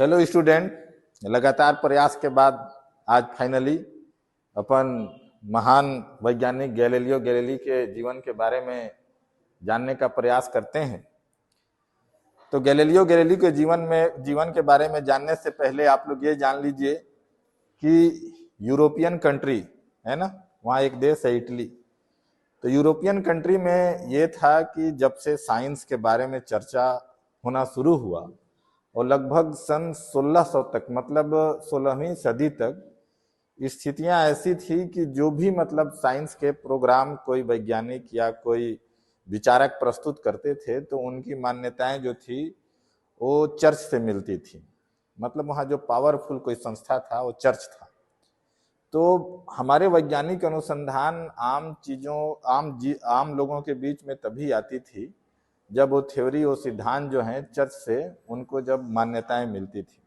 Hello student, लगातार प्रयास के बाद आज फाइनली अपन महान वैज्ञानिक गैलीलियो गैलीली के जीवन के बारे में जानने का प्रयास करते हैं। तो गैलीलियो गैलीली के जीवन के बारे में जानने से पहले आप लोग ये जान लीजिए कि यूरोपियन कंट्री है ना, वहाँ एक देश है इटली। तो यूरोपियन कंट्री में ये था कि जब से साइंस के बारे में चर्चा होना शुरू हुआ और लगभग सन 1600 तक, मतलब 16वीं सदी तक स्थितियां ऐसी थी कि जो भी मतलब साइंस के प्रोग्राम कोई वैज्ञानिक या कोई विचारक प्रस्तुत करते थे तो उनकी मान्यताएं जो थी वो चर्च से मिलती थी। मतलब वहाँ जो पावरफुल कोई संस्था था वो चर्च था। तो हमारे वैज्ञानिक अनुसंधान आम लोगों के बीच में तभी आती थी जब वो थ्योरी और सिद्धांत जो हैं चर्च से उनको जब मान्यताएं मिलती थी।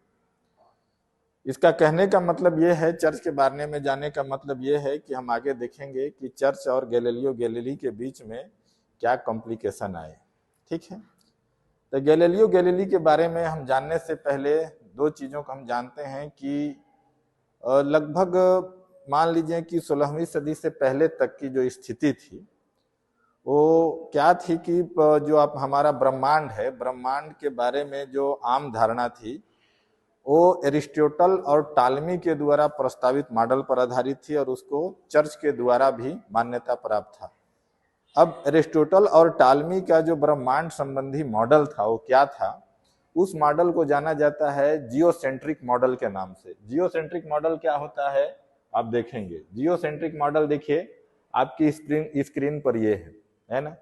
इसका कहने का मतलब ये है, चर्च के बारे में जानने का मतलब ये है कि हम आगे देखेंगे कि चर्च और गैलीलियो गैलीली के बीच में क्या कॉम्प्लिकेशन आए। ठीक है, तो गैलीलियो गैलीली के बारे में हम जानने से पहले दो चीज़ों को हम जानते हैं कि लगभग मान लीजिए कि 16वीं सदी से पहले तक की जो स्थिति थी वो क्या थी कि जो आप हमारा ब्रह्मांड है, ब्रह्मांड के बारे में जो आम धारणा थी वो एरिस्टोटल और टालमी के द्वारा प्रस्तावित मॉडल पर आधारित थी और उसको चर्च के द्वारा भी मान्यता प्राप्त था। अब एरिस्टोटल और टालमी का जो ब्रह्मांड संबंधी मॉडल था वो क्या था, उस मॉडल को जाना जाता है जियोसेंट्रिक मॉडल के नाम से। जियोसेंट्रिक मॉडल क्या होता है आप देखेंगे। जियोसेंट्रिक मॉडल देखिए आपकी स्क्रीन पर ये है ना।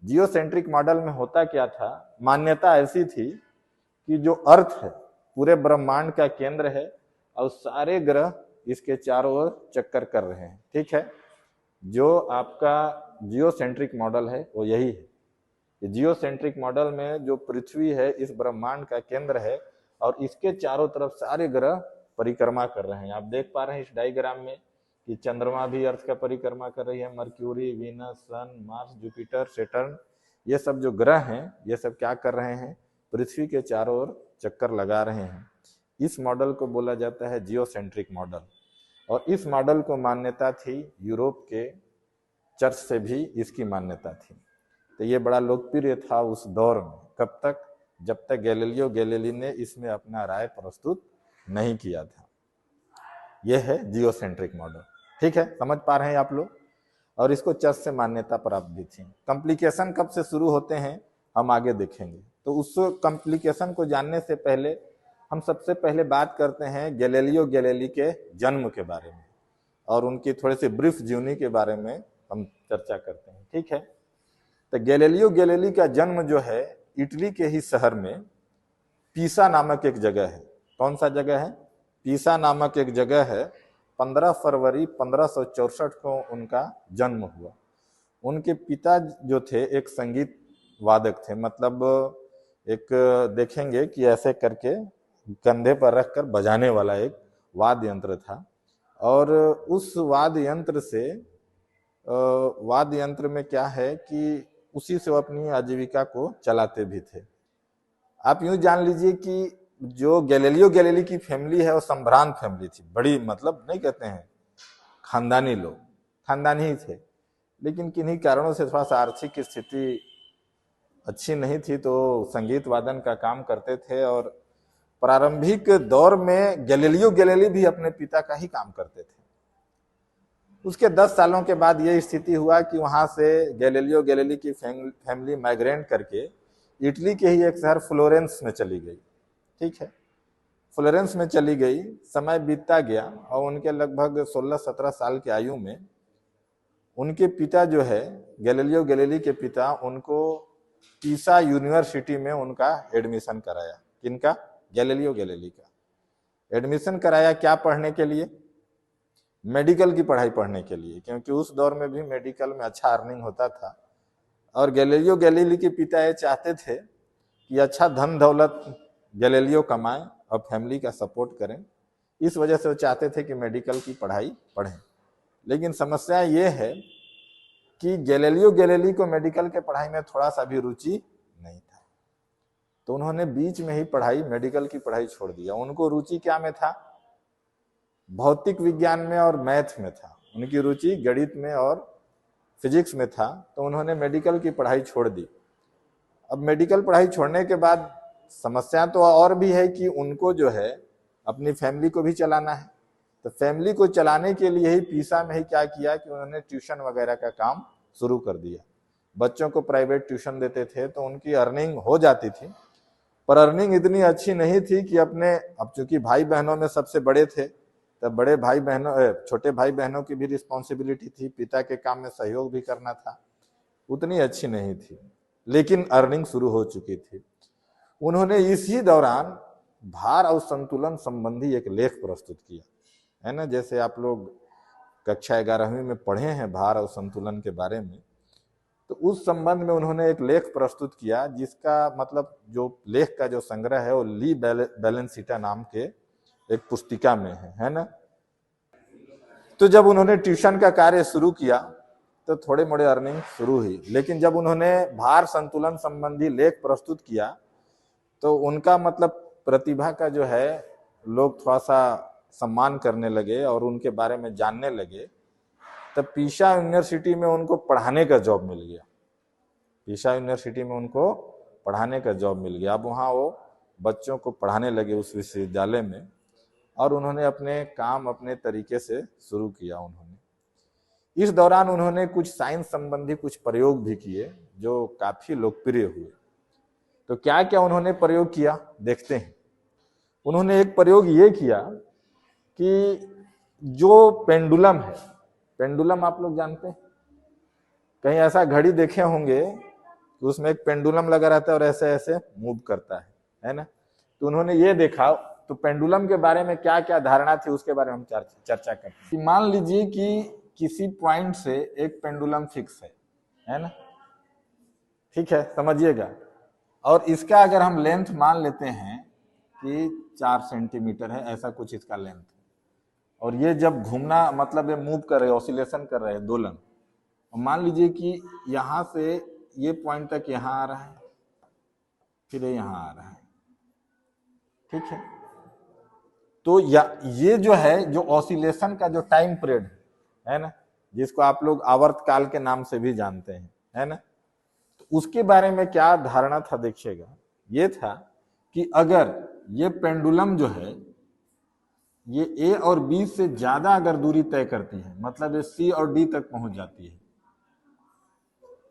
जियोसेंट्रिक मॉडल में होता क्या था, मान्यता ऐसी थी कि जो अर्थ है पूरे ब्रह्मांड का केंद्र है और सारे ग्रह इसके चारों ओर चक्कर कर रहे हैं। ठीक है, जो आपका जियोसेंट्रिक मॉडल है वो यही है। जियोसेंट्रिक मॉडल में जो पृथ्वी है इस ब्रह्मांड का केंद्र है और इसके चारों तरफ सारे ग्रह परिक्रमा कर रहे हैं। आप देख पा रहे हैं इस डायग्राम में कि चंद्रमा भी अर्थ का परिक्रमा कर रही है, मर्क्यूरी, वीनस, सन, मार्स, जुपिटर, सैटर्न, ये सब जो ग्रह हैं ये सब क्या कर रहे हैं, पृथ्वी के चारों ओर चक्कर लगा रहे हैं। इस मॉडल को बोला जाता है जियोसेंट्रिक मॉडल और इस मॉडल को मान्यता थी यूरोप के चर्च से भी इसकी मान्यता थी। तो ये बड़ा लोकप्रिय था उस दौर में। कब तक? जब तक गैलीलियो गैलीली ने इसमें अपना राय प्रस्तुत नहीं किया था। यह है जियोसेंट्रिक मॉडल। ठीक है, समझ पा रहे हैं आप लोग। और इसको चर्च से मान्यता प्राप्त भी थी। कॉम्प्लिकेशन कब से शुरू होते हैं हम आगे देखेंगे। तो उस कॉम्प्लिकेशन को जानने से पहले हम सबसे पहले बात करते हैं गैलीलियो गैलीली के जन्म के बारे में और उनकी थोड़ी सी ब्रीफ जीवनी के बारे में हम चर्चा करते हैं। ठीक है, तो गैलीलियो गैलीली का जन्म जो है इटली के ही शहर में पीसा नामक एक जगह है। कौन सा जगह है? पीसा नामक एक जगह है। 15 फरवरी 1564 को उनका जन्म हुआ। उनके पिता जो थे एक संगीत वादक थे, मतलब एक देखेंगे कि ऐसे करके कंधे पर रखकर बजाने वाला एक वाद्य यंत्र था और उस वाद्य यंत्र में क्या है कि उसी से वो अपनी आजीविका को चलाते भी थे। आप यूं जान लीजिए कि जो गैलीलियो गैलीली की फैमिली है वो संभ्रांत फैमिली थी, बड़ी, मतलब नहीं कहते हैं खानदानी लोग, खानदानी ही थे, लेकिन किन्हीं कारणों से थोड़ा सा आर्थिक स्थिति अच्छी नहीं थी तो संगीत वादन का काम करते थे और प्रारंभिक दौर में गैलीलियो गैलीली भी अपने पिता का ही काम करते थे। उसके 10 सालों के बाद ये स्थिति हुआ कि वहां से गैलीलियो गैलीली की फैमिली माइग्रेट करके इटली के ही एक शहर फ्लोरेंस में चली गई। ठीक है, फ्लोरेंस में चली गई। समय बीतता गया और उनके लगभग 16-17 साल की आयु में उनके पिता जो है गैलीलियो गैलीली के पिता, उनको पीसा यूनिवर्सिटी में उनका एडमिशन कराया। किनका? गैलीलियो गैलीली का एडमिशन कराया। क्या पढ़ने के लिए? मेडिकल की पढ़ाई पढ़ने के लिए, क्योंकि उस दौर में भी मेडिकल में अच्छा अर्निंग होता था और गैलीलियो गैलीली के पिता ये चाहते थे कि अच्छा धन दौलत गैलीलियो कमाएं और फैमिली का सपोर्ट करें। इस वजह से वो चाहते थे कि मेडिकल की पढ़ाई पढ़ें। लेकिन समस्या ये है कि गैलीलियो गैलीली को मेडिकल के पढ़ाई में थोड़ा सा भी रुचि नहीं था। तो उन्होंने बीच में ही पढ़ाई, मेडिकल की पढ़ाई छोड़ दिया। उनको रुचि क्या में था? भौतिक विज्ञान में और मैथ में था। उनकी रुचि गणित में और फिजिक्स में था, तो उन्होंने मेडिकल की पढ़ाई छोड़ दी। अब मेडिकल पढ़ाई छोड़ने के बाद समस्या तो और भी है कि उनको जो है अपनी फैमिली को भी चलाना है। तो फैमिली को चलाने के लिए ही पीसा में ही क्या किया कि उन्होंने ट्यूशन वगैरह का काम शुरू कर दिया। बच्चों को प्राइवेट ट्यूशन देते थे, तो उनकी अर्निंग हो जाती थी, पर अर्निंग इतनी अच्छी नहीं थी कि अपने, अब चूंकि भाई बहनों में सबसे बड़े थे, तब बड़े भाई बहनों, छोटे भाई बहनों की भी रिस्पॉन्सिबिलिटी थी, पिता के काम में सहयोग भी करना था, उतनी अच्छी नहीं थी, लेकिन अर्निंग शुरू हो चुकी थी। उन्होंने इसी दौरान भार और संतुलन संबंधी एक लेख प्रस्तुत किया, है ना। जैसे आप लोग कक्षा 11वीं में पढ़े हैं भार और संतुलन के बारे में, तो उस संबंध में उन्होंने एक लेख प्रस्तुत किया, जिसका मतलब जो लेख का जो संग्रह है वो ली बैलेंसिटा नाम के एक पुस्तिका में है ना। तो जब उन्होंने ट्यूशन का कार्य शुरू किया तो थोड़े मोड़े अर्निंग शुरू हुई, लेकिन जब उन्होंने भार संतुलन संबंधी लेख प्रस्तुत किया तो उनका मतलब प्रतिभा का जो है लोग थोड़ा सा सम्मान करने लगे और उनके बारे में जानने लगे। तब पीसा यूनिवर्सिटी में उनको पढ़ाने का जॉब मिल गया। पीसा यूनिवर्सिटी में उनको पढ़ाने का जॉब मिल गया। अब वहाँ वो बच्चों को पढ़ाने लगे उस विश्वविद्यालय में, और उन्होंने अपने काम अपने तरीके से शुरू किया। उन्होंने इस दौरान उन्होंने कुछ साइंस संबंधी कुछ प्रयोग भी किए जो काफी लोकप्रिय हुए। तो क्या क्या उन्होंने प्रयोग किया देखते हैं। उन्होंने एक प्रयोग ये किया कि जो पेंडुलम है, पेंडुलम आप लोग जानते हैं, कहीं ऐसा घड़ी देखे होंगे कि उसमें एक पेंडुलम लगा रहता है और ऐसे ऐसे मूव करता है ना। तो उन्होंने ये देखा, तो पेंडुलम के बारे में क्या क्या धारणा थी उसके बारे में हम चर्चा करते हैं। मान लीजिए कि किसी पॉइंट से एक पेंडुलम फिक्स है ना, ठीक है, समझिएगा। और इसका अगर हम लेंथ मान लेते हैं कि 4 सेंटीमीटर है, ऐसा कुछ इसका लेंथ, और ये जब घूमना मतलब ये मूव कर रहे हैं, ऑसिलेशन कर रहे हैं, दोलन, मान लीजिए कि यहां से ये पॉइंट तक यहां आ रहा है, फिर यहां आ रहा है, ठीक है। तो ये जो है, जो ऑसिलेशन का जो टाइम पीरियड है ना, जिसको आप लोग आवर्त काल के नाम से भी जानते हैं, है ना, तो उसके बारे में क्या धारणा था देखिएगा। ये था कि अगर ये पेंडुलम जो है ये ए और बी से ज्यादा अगर दूरी तय करती है, मतलब ये सी और डी तक पहुंच जाती है,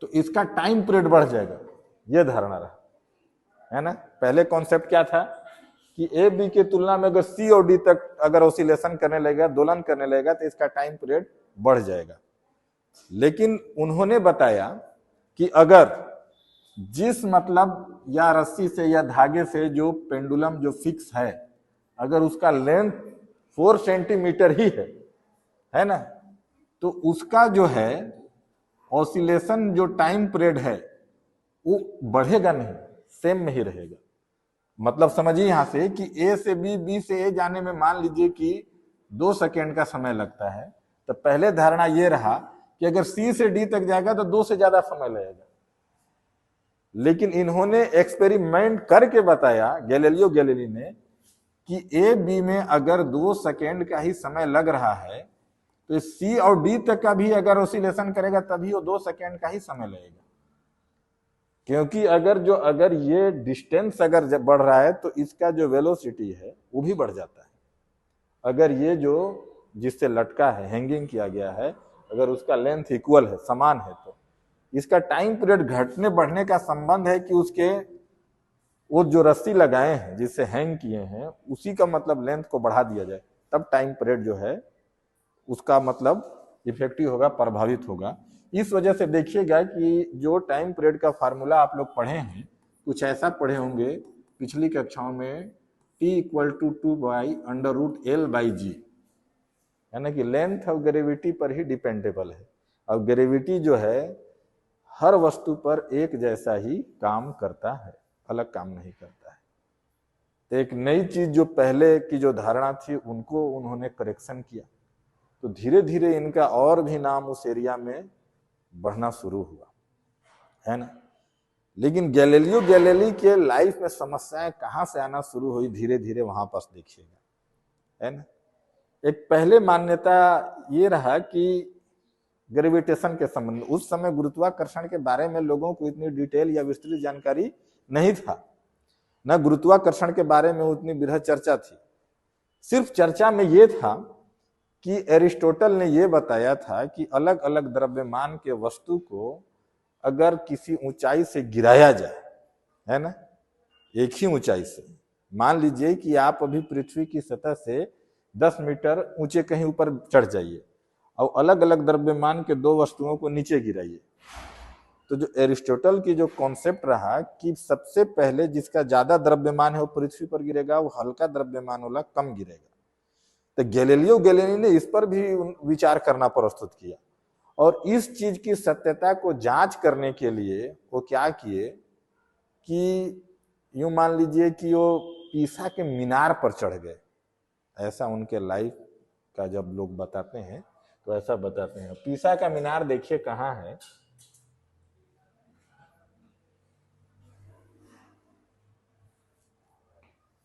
तो इसका टाइम पीरियड बढ़ जाएगा। ये धारणा रहा, है ना। पहले कॉन्सेप्ट क्या था कि ए बी के तुलना में अगर सी और डी तक अगर ऑसिलेशन करने लगेगा, दोलन करने लगेगा, तो इसका टाइम पीरियड बढ़ जाएगा। लेकिन उन्होंने बताया कि अगर जिस मतलब या रस्सी से या धागे से जो पेंडुलम जो फिक्स है, अगर उसका लेंथ 4 सेंटीमीटर ही है ना, तो उसका जो है ऑसिलेशन जो टाइम पीरियड है वो बढ़ेगा नहीं, सेम में ही रहेगा। मतलब समझिए यहां से कि ए से बी, बी से ए जाने में मान लीजिए कि 2 सेकेंड का समय लगता है, तो पहले धारणा ये रहा कि अगर सी से डी तक जाएगा तो 2 से ज्यादा समय लगेगा। लेकिन इन्होंने एक्सपेरिमेंट करके बताया, गैलीलियो गैलीली ने, कि ए बी में अगर 2 सेकेंड का ही समय लग रहा है, तो सी और डी तक का भी अगर ऑसिलेशन करेगा तभी वो 2 सेकेंड का ही समय लगेगा। क्योंकि अगर ये डिस्टेंस अगर बढ़ रहा है तो इसका जो वेलोसिटी है वो भी बढ़ जाता है। अगर ये जो जिससे लटका है, हैंगिंग किया गया है, अगर उसका लेंथ इक्वल है, समान है, तो इसका टाइम पीरियड घटने बढ़ने का संबंध है कि उसके वो जो रस्सी लगाए हैं जिससे हैंग किए हैं उसी का मतलब लेंथ को बढ़ा दिया जाए, तब टाइम पीरियड जो है उसका मतलब इफेक्टिव होगा, प्रभावित होगा। इस वजह से देखिएगा कि जो टाइम पीरियड का फार्मूला आप लोग पढ़े हैं, कुछ ऐसा पढ़े होंगे पिछली कक्षाओं में, T = 2/√L/g, है ना, कि लेंथ ऑफ ग्रेविटी पर ही डिपेंडेबल है। और ग्रेविटी जो है हर वस्तु पर एक जैसा ही काम करता है, अलग काम नहीं करता है। तो एक नई चीज जो पहले की जो धारणा थी उनको उन्होंने करेक्शन किया, तो धीरे धीरे इनका और भी नाम उस एरिया में बढ़ना शुरू हुआ, है ना। लेकिन गैलीलियो गैलीली के लाइफ में समस्याएं कहां से आना शुरू हुई, धीरे धीरे वहां पास देखिएगा, है ना। एक पहले मान्यता ये रहा कि ग्रेविटेशन के संबंध, उस समय गुरुत्वाकर्षण के बारे में लोगों को इतनी डिटेल या विस्तृत जानकारी नहीं था, न गुरुत्वाकर्षण के बारे में उतनी बृहद चर्चा थी। सिर्फ चर्चा में यह था कि एरिस्टोटल ने यह बताया था कि अलग अलग द्रव्यमान के वस्तु को अगर किसी ऊंचाई से गिराया जाए, है ना, एक ही ऊंचाई से, मान लीजिए कि आप अभी पृथ्वी की सतह से 10 मीटर ऊंचे कहीं ऊपर चढ़ जाइए और अलग अलग द्रव्यमान के दो वस्तुओं को नीचे गिराइए, तो जो एरिस्टोटल की जो कॉन्सेप्ट रहा कि सबसे पहले जिसका ज्यादा द्रव्यमान है वो पृथ्वी पर गिरेगा, वो हल्का द्रव्यमान वाला कम गिरेगा। तो गैलीलियो गैलीली ने इस पर भी विचार करना प्रस्तुत किया, और इस चीज की सत्यता को जांच करने के लिए वो क्या किए कि यूं मान लीजिए कि वो पीसा के मीनार पर चढ़ गए। ऐसा उनके लाइफ का जब लोग बताते हैं तो ऐसा बताते हैं। पीसा का मीनार देखिए कहाँ है,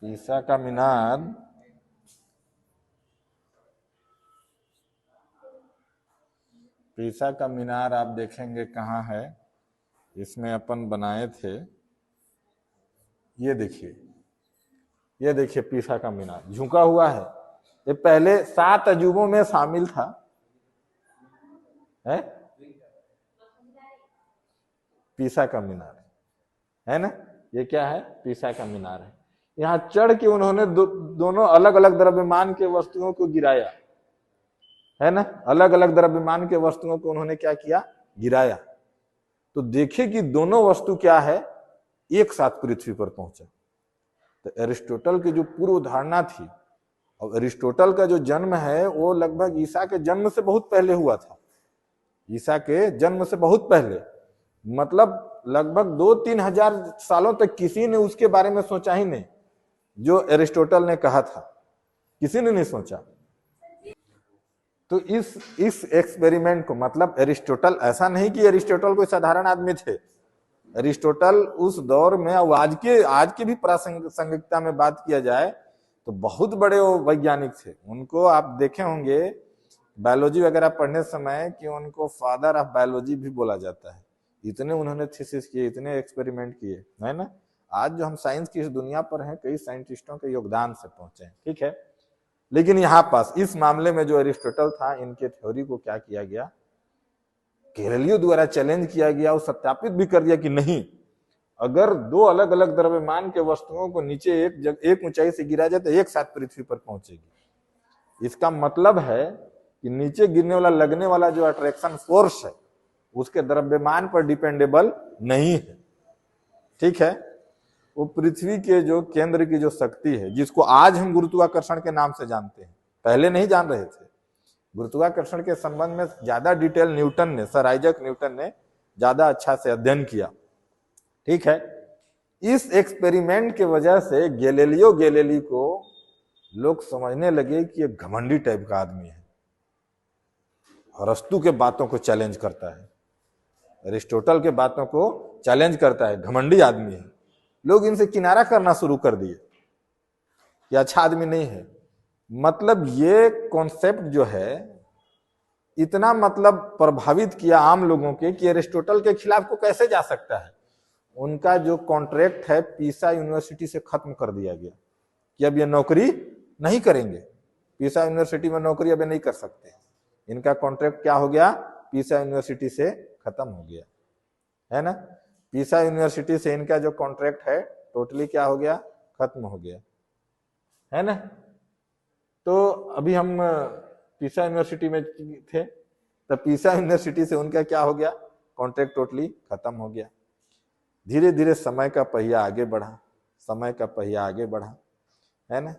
पीसा का मीनार पीसा का मीनार आप देखेंगे कहाँ है, इसमें अपन बनाए थे, ये देखिए पीसा का मीनार झुका हुआ है। ये पहले 7 अजूबों में शामिल था, है पीसा का मीनार, है ना, ये क्या है, पीसा का मीनार है। यहाँ चढ़ के उन्होंने दोनों अलग अलग द्रव्यमान के वस्तुओं को गिराया, है ना, अलग अलग द्रव्यमान के वस्तुओं को उन्होंने क्या किया, गिराया। तो देखिए कि दोनों वस्तु क्या है, एक साथ पृथ्वी पर पहुंचा। तो एरिस्टोटल की जो पूर्व धारणा थी, और एरिस्टोटल का जो जन्म है वो लगभग ईसा के जन्म से बहुत पहले हुआ था, ईसा के जन्म से बहुत पहले, मतलब लगभग 2-3 हजार सालों तक किसी ने उसके बारे में सोचा ही नहीं। जो एरिस्टोटल ने कहा था किसी ने नहीं सोचा। तो इस एक्सपेरिमेंट को, मतलब एरिस्टोटल, ऐसा नहीं कि एरिस्टोटल कोई साधारण आदमी थे। एरिस्टोटल उस दौर में, और आज के भी प्रासंगिकता में बात किया जाए तो बहुत बड़े वो वैज्ञानिक थे। उनको आप देखे होंगे बायोलॉजी वगैरह पढ़ने समय कि उनको फादर ऑफ बायोलॉजी भी बोला जाता है। इतने उन्होंने थीसिस किए, इतने एक्सपेरिमेंट किए, है ना। आज जो हम साइंस की इस दुनिया पर हैं, कई साइंटिस्टों के योगदान से पहुंचे हैं, ठीक है। लेकिन यहां पास इस मामले में जो एरिस्टोटल था, इनके थ्योरी को क्या किया गया, गैलीलियो द्वारा चैलेंज किया गया और सत्यापित भी कर दिया कि नहीं, अगर दो अलग अलग द्रव्यमान के वस्तुओं को नीचे एक ऊंचाई से गिरा जाए तो एक साथ पृथ्वी पर पहुंचेगी। इसका मतलब है कि नीचे गिरने वाला, लगने वाला जो अट्रैक्शन फोर्स है उसके द्रव्यमान पर डिपेंडेबल नहीं है, ठीक है। वो पृथ्वी के जो केंद्र की जो शक्ति है, जिसको आज हम गुरुत्वाकर्षण के नाम से जानते हैं, पहले नहीं जान रहे थे। गुरुत्वाकर्षण के संबंध में ज्यादा डिटेल न्यूटन ने, सर आइजैक न्यूटन ने ज्यादा अच्छा से अध्ययन किया, ठीक है। इस एक्सपेरिमेंट की वजह से गैलीलियो गैलीली को लोग समझने लगे कि ये घमंडी टाइप का आदमी है, अरस्तु के बातों को चैलेंज करता है, एरिस्टोटल के बातों को चैलेंज करता है, घमंडी आदमी है। लोग इनसे किनारा करना शुरू कर दिए कि अच्छा आदमी नहीं है। मतलब ये कॉन्सेप्ट जो है इतना मतलब प्रभावित किया आम लोगों के कि एरिस्टोटल के खिलाफ को कैसे जा सकता है। उनका जो कॉन्ट्रैक्ट है पीसा यूनिवर्सिटी से खत्म कर दिया गया कि अब ये नौकरी नहीं करेंगे, पीसा यूनिवर्सिटी में नौकरी अब नहीं कर सकते। इनका कॉन्ट्रैक्ट क्या हो गया, पीसा यूनिवर्सिटी से खत्म हो गया, है ना। पीसा यूनिवर्सिटी से इनका जो कॉन्ट्रैक्ट है टोटली क्या हो गया, खत्म हो गया, है ना। तो अभी हम पीसा यूनिवर्सिटी में थे, तो पीसा यूनिवर्सिटी से उनका क्या हो गया, कॉन्ट्रैक्ट टोटली खत्म हो गया। धीरे धीरे समय का पहिया आगे बढ़ा, समय का पहिया आगे बढ़ा, है ना।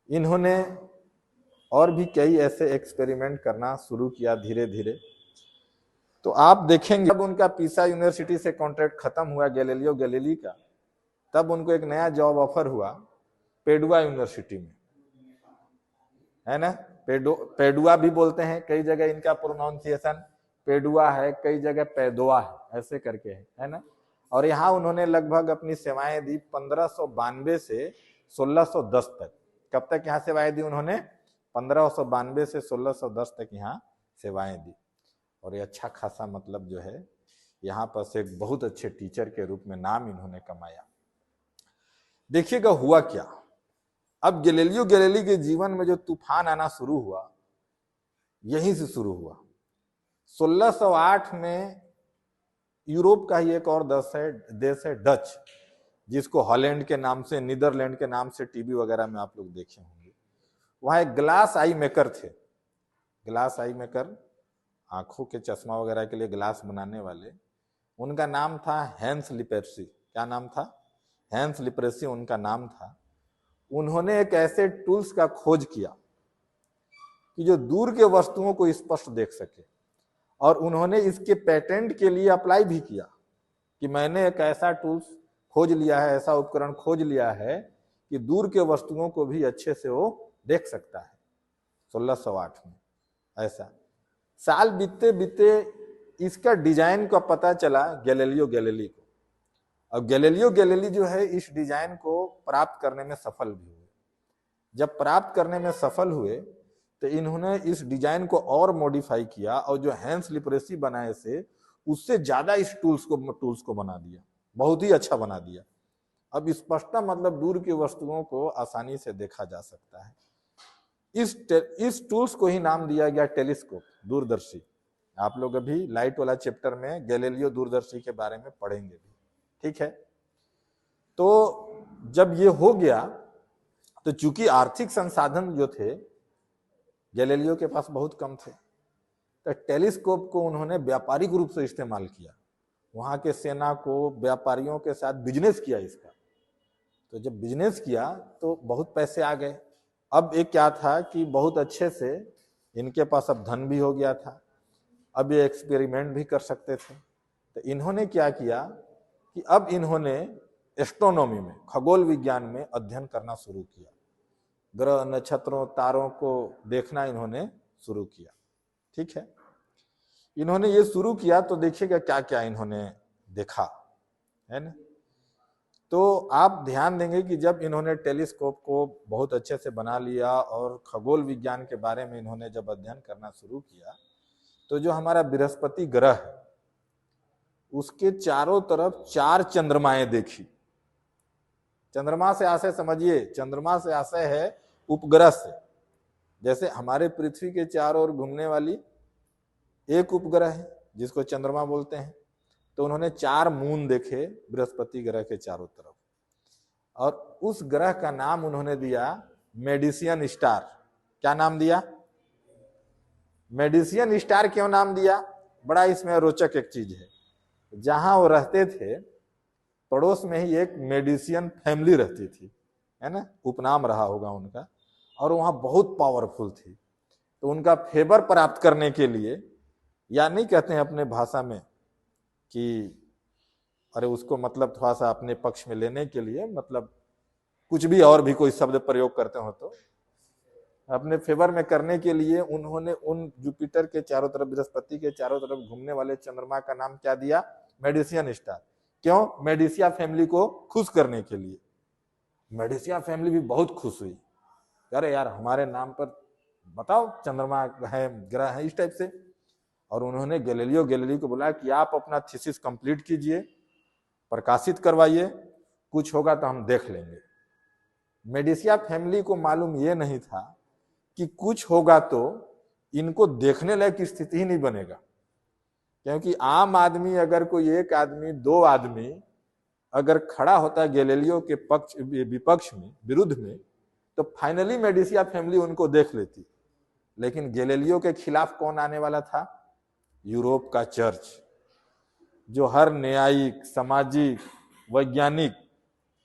इन्होंने और भी कई ऐसे एक्सपेरिमेंट करना शुरू किया धीरे धीरे। तो आप देखेंगे जब उनका पीसा यूनिवर्सिटी से कॉन्ट्रैक्ट खत्म हुआ गैलीलियो गैलीली का, तब उनको एक नया जॉब ऑफर हुआ पेडुआ यूनिवर्सिटी में, है ना। पेडुआ भी बोलते हैं, कई जगह इनका प्रोनाउंसिएशन पेडुआ है, कई जगह पैदोआ है, ऐसे करके है ना। और यहाँ उन्होंने लगभग अपनी सेवाएं दी 1592 से 1610 तक। कब तक यहाँ सेवाएं दी उन्होंने? 1592 से 1610 तक यहाँ सेवाएं दी। और ये अच्छा खासा मतलब जो है यहाँ पर से एक बहुत अच्छे टीचर के रूप में नाम इन्होंने कमाया। देखिएगा हुआ क्या, अब गैलीलियो गैलीली के जीवन में जो तूफान आना शुरू हुआ यहीं से शुरू हुआ। 1608 में यूरोप का ही एक और देश है डच, जिसको हॉलैंड के नाम से, नीदरलैंड के नाम से टीवी वगैरह में आप लोग देखे होंगे। वहां एक ग्लास आई मेकर थे, ग्लास आई मेकर, आंखों के चश्मा वगैरह के लिए ग्लास बनाने वाले। उनका नाम था हैंस लिपेर्सी। क्या नाम था? हैंस लिपेर्सी उनका नाम था। उन्होंने एक ऐसे टूल्स का खोज किया कि जो दूर के वस्तुओं को स्पष्ट देख सके, और उन्होंने इसके पेटेंट के लिए अप्लाई भी किया कि मैंने एक ऐसा टूल्स खोज लिया है, ऐसा उपकरण खोज लिया है कि दूर के वस्तुओं को भी अच्छे से वो देख सकता है। 1608 में ऐसा। साल बीतते बीतते इसका डिजाइन का पता चला गैलीलियो गैलीली को, और गैलीलियो गैलीली जो है इस डिजाइन को प्राप्त करने में सफल भी हुए। जब प्राप्त करने में सफल हुए तो इन्होंने इस डिजाइन को और मॉडिफाई किया, और जो हैंस लिपरेसी बनाए से उससे ज्यादा इस टूल्स को बना दिया, बहुत ही अच्छा बना दिया। अब स्पष्टता मतलब दूर की वस्तुओं को आसानी से देखा जा सकता है। इस टूल्स को ही नाम दिया गया टेलीस्कोप, दूरदर्शी। आप लोग अभी लाइट वाला चैप्टर में गैलीलियो दूरदर्शी के बारे में पढ़ेंगे भी, ठीक है। तो जब ये हो गया तो चूंकि आर्थिक संसाधन जो थे गैलीलियो के पास बहुत कम थे, तो टेलीस्कोप को उन्होंने व्यापारिक रूप से इस्तेमाल किया। वहां के सेना को, व्यापारियों के साथ बिजनेस किया इसका। तो जब बिजनेस किया तो बहुत पैसे आ गए। अब एक क्या था कि बहुत अच्छे से इनके पास अब धन भी हो गया था, अब ये एक्सपेरिमेंट भी कर सकते थे। तो इन्होंने क्या किया कि अब इन्होंने एस्ट्रोनॉमी में, खगोल विज्ञान में अध्ययन करना शुरू किया। ग्रह, नक्षत्रों, तारों को देखना इन्होंने शुरू किया, ठीक है। इन्होंने ये शुरू किया तो देखिएगा क्या क्या इन्होंने देखा, है ना। तो आप ध्यान देंगे कि जब इन्होंने टेलीस्कोप को बहुत अच्छे से बना लिया और खगोल विज्ञान के बारे में इन्होंने जब अध्ययन करना शुरू किया, तो जो हमारा बृहस्पति ग्रह है उसके चारों तरफ 4 चंद्रमाएं देखी। चंद्रमा से आशय समझिए, चंद्रमा से आशय है उपग्रह से। जैसे हमारे पृथ्वी के चारों ओर घूमने वाली एक उपग्रह है जिसको चंद्रमा बोलते हैं, तो उन्होंने 4 मून देखे बृहस्पति ग्रह के चारों तरफ, और उस ग्रह का नाम उन्होंने दिया मेडिसियन स्टार। क्या नाम दिया? मेडिसियन स्टार। क्यों नाम दिया? बड़ा इसमें रोचक एक चीज है। जहां वो रहते थे पड़ोस में ही एक मेडिसियन फैमिली रहती थी, है ना, उपनाम रहा होगा उनका, और वहां बहुत पावरफुल थी। तो उनका फेवर प्राप्त करने के लिए, या नहीं कहते हैं अपने भाषा में कि अरे उसको मतलब थोड़ा सा अपने पक्ष में लेने के लिए, मतलब कुछ भी और भी कोई शब्द प्रयोग करते हो तो अपने फेवर में करने के लिए उन्होंने उन जुपिटर के चारों तरफ, बृहस्पति के चारों तरफ घूमने वाले चंद्रमा का नाम क्या दिया? मेडिसियन स्टार। क्यों? मेडिसिया फैमिली को खुश करने के लिए। मेडिसिया फैमिली भी बहुत खुश हुई, अरे यार हमारे नाम पर बताओ चंद्रमा है, ग्रह है, इस टाइप से। और उन्होंने गैलीलियो गैलीली को बोला कि आप अपना थीसिस कंप्लीट कीजिए, प्रकाशित करवाइए, कुछ होगा तो हम देख लेंगे। मेडिसिया फैमिली को मालूम ये नहीं था कि कुछ होगा तो इनको देखने लायक स्थिति ही नहीं बनेगा, क्योंकि आम आदमी, अगर कोई एक आदमी, 2 आदमी अगर खड़ा होता गैलीलियो के पक्ष विपक्ष में, विरुद्ध में, तो फाइनली मेडिसिया फैमिली उनको देख लेती। लेकिन गैलीलियो के खिलाफ कौन आने वाला था? यूरोप का चर्च, जो हर न्यायिक, सामाजिक, वैज्ञानिक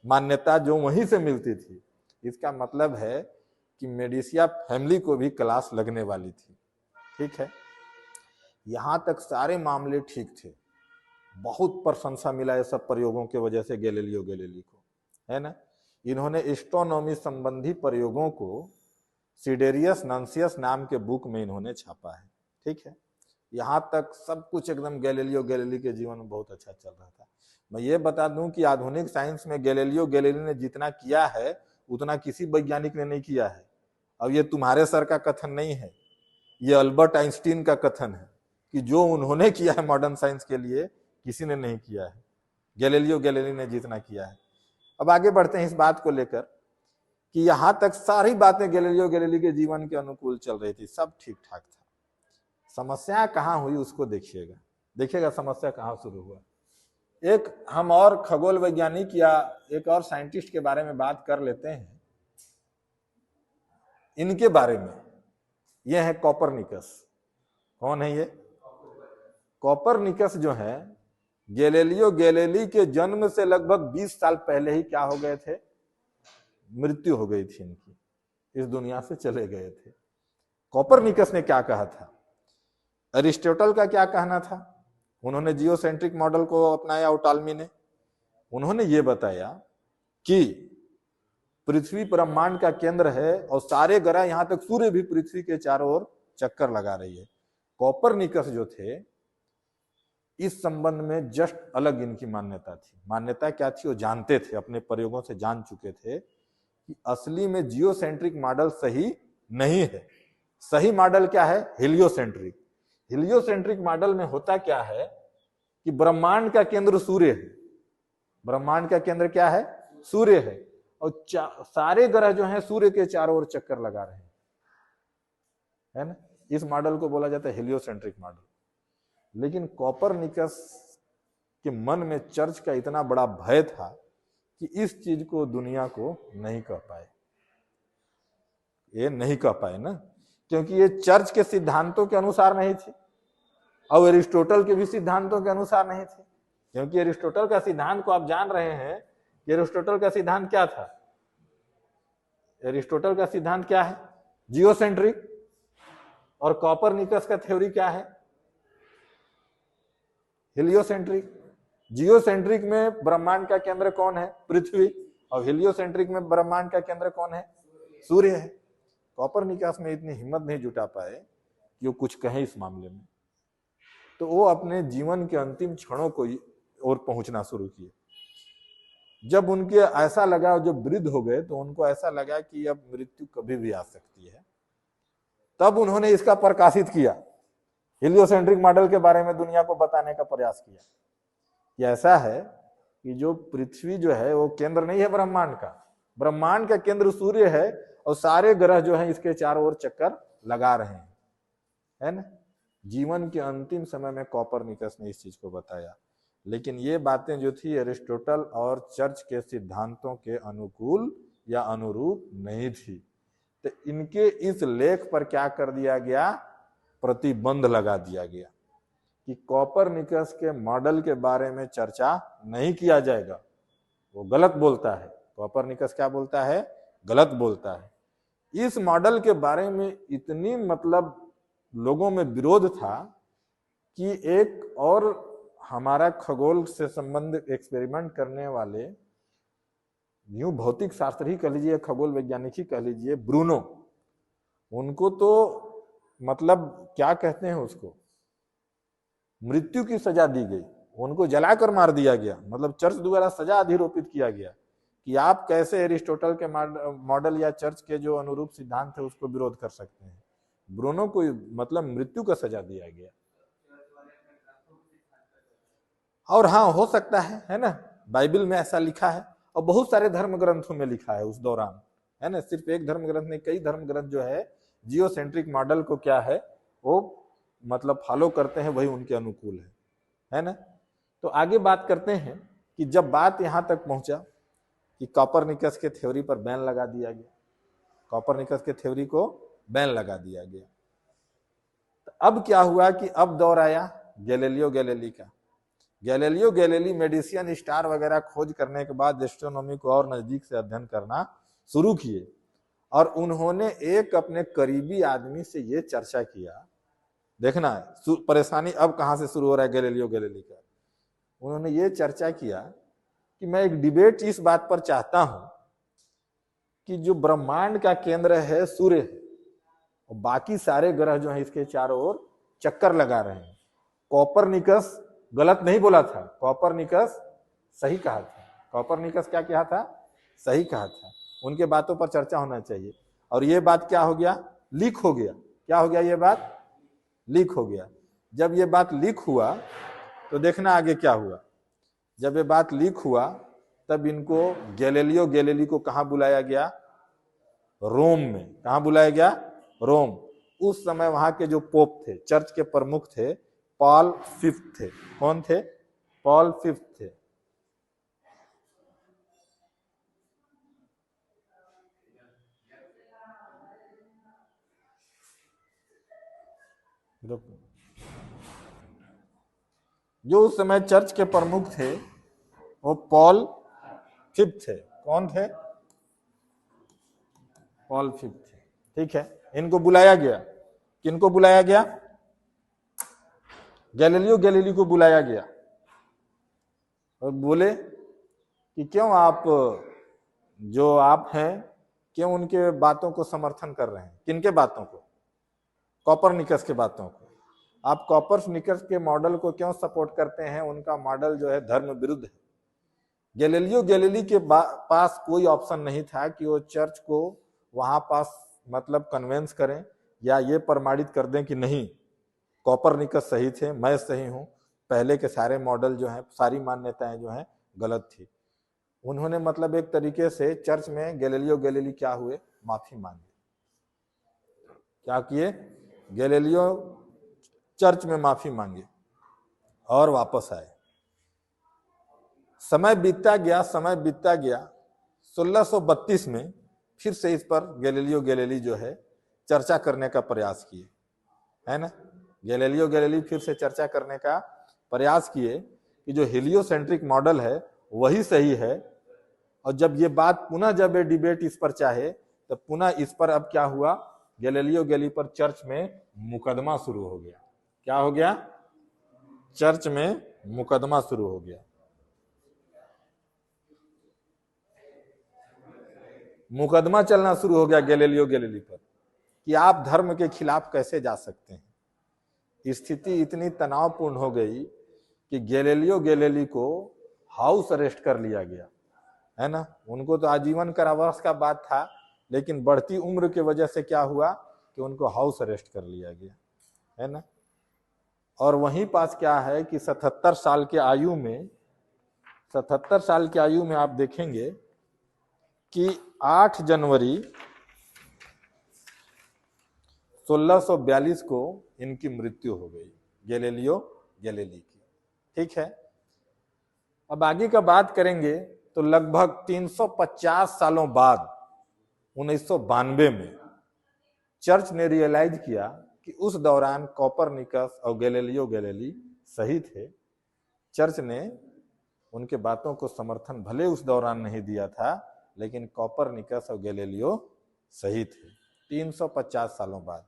मान्यता जो वहीं से मिलती थी। इसका मतलब है कि मेडिसिया फैमिली को भी क्लास लगने वाली थी, ठीक है। यहां तक सारे मामले ठीक थे, बहुत प्रशंसा मिला ये सब प्रयोगों के वजह से गैलीलियो गैलीली को, है ना। इन्होंने एस्ट्रोनॉमी संबंधी प्रयोगों को सिडेरियस नंसियस नाम के बुक में इन्होंने छापा है, ठीक है। यहां तक सब कुछ एकदम गैलीलियो गैलीली के जीवन में बहुत अच्छा चल रहा था। मैं ये बता दूं कि आधुनिक साइंस में गैलीलियो गैलीली ने जितना किया है उतना किसी वैज्ञानिक ने नहीं किया है। अब ये तुम्हारे सर का कथन नहीं है, ये अल्बर्ट आइंस्टीन का कथन है कि जो उन्होंने किया है मॉडर्न साइंस के लिए किसी ने नहीं किया है, गैलीलियो गैलीली ने जितना किया है। अब आगे बढ़ते हैं इस बात को लेकर कि यहां तक सारी बातें गैलीलियो गैलीली के जीवन के अनुकूल चल रही थी, सब ठीक ठाक था। समस्या कहां हुई उसको देखिएगा समस्या कहां शुरू हुआ। एक हम और खगोल वैज्ञानिक या एक और साइंटिस्ट के बारे में बात कर लेते हैं, इनके बारे में। ये है कॉपरनिकस। कौन है ये? कॉपरनिकस जो है गैलीलियो गैलीली के जन्म से लगभग 20 साल पहले ही क्या हो गए थे? मृत्यु हो गई थी इनकी, इस दुनिया से चले गए थे। कॉपरनिकस ने क्या कहा था? अरिस्टोटल का क्या कहना था? उन्होंने जियोसेंट्रिक मॉडल को अपनाया, टॉलमी ने। उन्होंने ये बताया कि पृथ्वी ब्रह्मांड का केंद्र है और सारे ग्रह, यहां तक सूर्य भी पृथ्वी के चारों ओर चक्कर लगा रही है। कॉपरनिकस जो थे इस संबंध में जस्ट अलग इनकी मान्यता थी। मान्यता क्या थी? वो जानते थे, अपने प्रयोगों से जान चुके थे कि असली में जियोसेंट्रिक मॉडल सही नहीं है। सही मॉडल क्या है? हेलियोसेंट्रिक। हेलियोसेंट्रिक मॉडल में होता क्या है कि ब्रह्मांड का केंद्र सूर्य है। ब्रह्मांड का केंद्र क्या है? सूर्य है, और सारे ग्रह जो हैं सूर्य के चारों ओर चक्कर लगा रहे हैं, है ना। इस मॉडल को बोला जाता है हेलियोसेंट्रिक मॉडल। लेकिन कॉपरनिकस के मन में चर्च का इतना बड़ा भय था कि इस चीज को दुनिया को नहीं कह पाए। ये नहीं कह पाए ना, क्योंकि ये चर्च के सिद्धांतों के अनुसार नहीं थी और एरिस्टोटल के भी सिद्धांतों के अनुसार नहीं थी। क्योंकि एरिस्टोटल का सिद्धांत को आप जान रहे हैं कि एरिस्टोटल का सिद्धांत क्या था? एरिस्टोटल का सिद्धांत क्या है? जियोसेंट्रिक। और कॉपरनिकस का थ्योरी क्या है? हेलियोसेंट्रिक। जियोसेंट्रिक में ब्रह्मांड का केंद्र कौन है? पृथ्वी। और हेलियोसेंट्रिक में ब्रह्मांड का केंद्र कौन है? सूर्य है। कॉपरनिकस में इतनी हिम्मत नहीं जुटा पाए कि वो कुछ कहे इस मामले में, तो वो अपने जीवन के अंतिम क्षणों को ओर पहुंचना शुरू किए। जब उनके ऐसा लगा, जब वृद्ध हो गए, तो उनको ऐसा लगा कि अब मृत्यु कभी भी आ सकती है। तब उन्होंने इसका प्रकाशित किया, हेलियोसेंट्रिक मॉडल के बारे में दुनिया को बताने का प्रयास किया कि ऐसा है कि जो पृथ्वी जो है वो केंद्र नहीं है ब्रह्मांड का। ब्रह्मांड का केंद्र सूर्य है और सारे ग्रह जो हैं इसके चारों ओर चक्कर लगा रहे हैं, है ना। जीवन के अंतिम समय में कॉपरनिकस ने इस चीज को बताया। लेकिन ये बातें जो थी एरिस्टोटल और चर्च के सिद्धांतों के अनुकूल या अनुरूप नहीं थी। तो इनके इस लेख पर क्या कर दिया गया? प्रतिबंध लगा दिया गया कि कॉपरनिकस के मॉडल के बारे में चर्चा नहीं किया जाएगा, वो गलत बोलता है। कॉपरनिकस क्या बोलता है? गलत बोलता है। इस मॉडल के बारे में इतनी लोगों में विरोध था कि एक और हमारा खगोल से संबंधित एक्सपेरिमेंट करने वाले, न्यू भौतिक शास्त्री कह लीजिए, खगोल वैज्ञानिक ही कह लीजिए, ब्रूनो, उनको तो क्या कहते हैं उसको, मृत्यु की सजा दी गई। उनको जलाकर मार दिया गया। चर्च द्वारा सजा अधिरोपित किया गया कि आप कैसे एरिस्टोटल के मॉडल या चर्च के जो अनुरूप सिद्धांत है उसको विरोध कर सकते हैं। ब्रूनो को मृत्यु का सजा दिया गया। और हाँ, हो सकता है ना, बाइबल में ऐसा लिखा है और बहुत सारे धर्म ग्रंथों में लिखा है उस दौरान, है ना। सिर्फ एक धर्म ग्रंथ नहीं, कई धर्म ग्रंथ जो है जियोसेंट्रिक मॉडल को क्या है वो फॉलो करते हैं, वही उनके अनुकूल है ना। तो आगे बात करते हैं कि जब बात यहां तक पहुंचा कि कॉपरनिकस के थ्योरी पर बैन लगा दिया गया, कॉपरनिकस के थ्योरी को बैन लगा दिया गया, तो अब क्या हुआ कि अब दौर आया गैलीलियो गैलीली का। गैलीलियो गैलीली मेडिसियन स्टार वगैरह खोज करने के बाद एस्ट्रोनॉमी को और नजदीक से अध्ययन करना शुरू किए और उन्होंने एक अपने करीबी आदमी से ये चर्चा किया। देखना परेशानी अब कहां से शुरू हो रहा है गैलीलियो गैलीली का। उन्होंने ये चर्चा किया कि मैं एक डिबेट इस बात पर चाहता हूं कि जो ब्रह्मांड का केंद्र है सूर्य है और बाकी सारे ग्रह जो हैं इसके चारों ओर चक्कर लगा रहे हैं। कॉपरनिकस गलत नहीं बोला था। कॉपरनिकस सही कहा था, कॉपरनिकस क्या कहा था, सही कहा था। उनके बातों पर चर्चा होना चाहिए। और ये बात क्या हो गया, लीक हो गया। क्या हो गया, ये बात लीक हो गया। जब ये बात लीक हुआ तो देखना आगे क्या हुआ। जब ये बात लीक हुआ तब इनको गैलीलियो गैलीली को कहां बुलाया गया, रोम में। कहां बुलाया गया, रोम। उस समय वहां के जो पोप थे, चर्च के प्रमुख थे, पॉल फिफ्थ थे। कौन थे, पॉल फिफ्थ थे। जो उस समय चर्च के प्रमुख थे वो पॉल फिफ्थ थे। कौन थे, पॉल फिफ्थ थे। ठीक है, इनको बुलाया गया। किनको बुलाया गया, गैलीलियो गैलीली को बुलाया गया और बोले कि क्यों आप जो आप हैं, क्यों उनके बातों को समर्थन कर रहे हैं। किनके बातों को, कॉपरनिकस के बातों को। आप कॉपरनिकस के मॉडल को क्यों सपोर्ट करते हैं, उनका मॉडल जो है धर्म विरुद्ध है। गैलीलियो गैलीली के पास कोई ऑप्शन नहीं था कि वो चर्च को वहां पास मतलब कन्वेंस करें या ये प्रमाणित कर दें कि नहीं कॉपरनिकस सही थे, मैं सही हूं, पहले के सारे मॉडल जो हैं, सारी मान्यताएं जो हैं गलत थी। उन्होंने मतलब एक तरीके से चर्च में गैलीलियो गैलीली क्या हुए, माफी मांगी। क्या किए, गैलीलियो चर्च में माफी मांगी और वापस आए। समय बीतता गया, समय बीतता गया। 1632 में फिर से इस पर गैलीलियो गैलीली जो है चर्चा करने का प्रयास किए, है ना। गैलीलियो गैलीली फिर से चर्चा करने का प्रयास किए कि जो हेलियोसेंट्रिक मॉडल है वही सही है। और जब ये बात पुनः, जब ये डिबेट इस पर चाहे, तो पुनः इस पर अब क्या हुआ, गैलीलियो गैलीली पर चर्च में मुकदमा शुरू हो गया। क्या हो गया, चर्च में मुकदमा शुरू हो गया। मुकदमा चलना शुरू हो गया गैलीलियो गैलीली पर कि आप धर्म के खिलाफ कैसे जा सकते हैं। स्थिति इतनी तनावपूर्ण हो गई कि गैलीलियो गैलीली को हाउस अरेस्ट कर लिया गया, है ना। उनको तो आजीवन कारावास का बात था, लेकिन बढ़ती उम्र की वजह से क्या हुआ कि उनको हाउस अरेस्ट कर लिया गया, है ना। और वहीं पास क्या है कि 77 साल की आयु में, 77 साल की आयु में आप देखेंगे कि 8 जनवरी 1642 को इनकी मृत्यु हो गई, गैलीलियो गैलीली की। ठीक है, अब आगे का बात करेंगे तो लगभग 350 सालों बाद 1992 में चर्च ने रियलाइज किया कि उस दौरान कॉपरनिकस और गैलीलियो गैलीली सही थे। चर्च ने उनके बातों को समर्थन भले उस दौरान नहीं दिया था, लेकिन कॉपरनिकस और गैलीलियो सही थे 350 सालों बाद।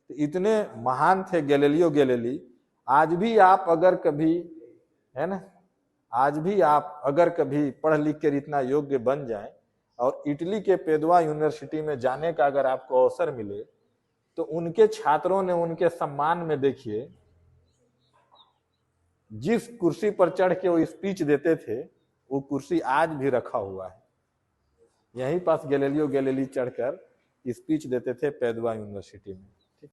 तो इतने महान थे गैलीलियो गैलीली। आज भी आप अगर कभी, है ना, आज भी आप अगर कभी पढ़ लिख कर इतना योग्य बन जाएं और इटली के पेदुआ यूनिवर्सिटी में जाने का अगर आपको अवसर मिले, तो उनके छात्रों ने उनके सम्मान में देखिए जिस कुर्सी पर चढ़ के वो स्पीच देते थे, वो कुर्सी आज भी रखा हुआ है। यहीं पास गैलीलियो गैलीली चढ़कर स्पीच देते थे पेदुआ यूनिवर्सिटी में।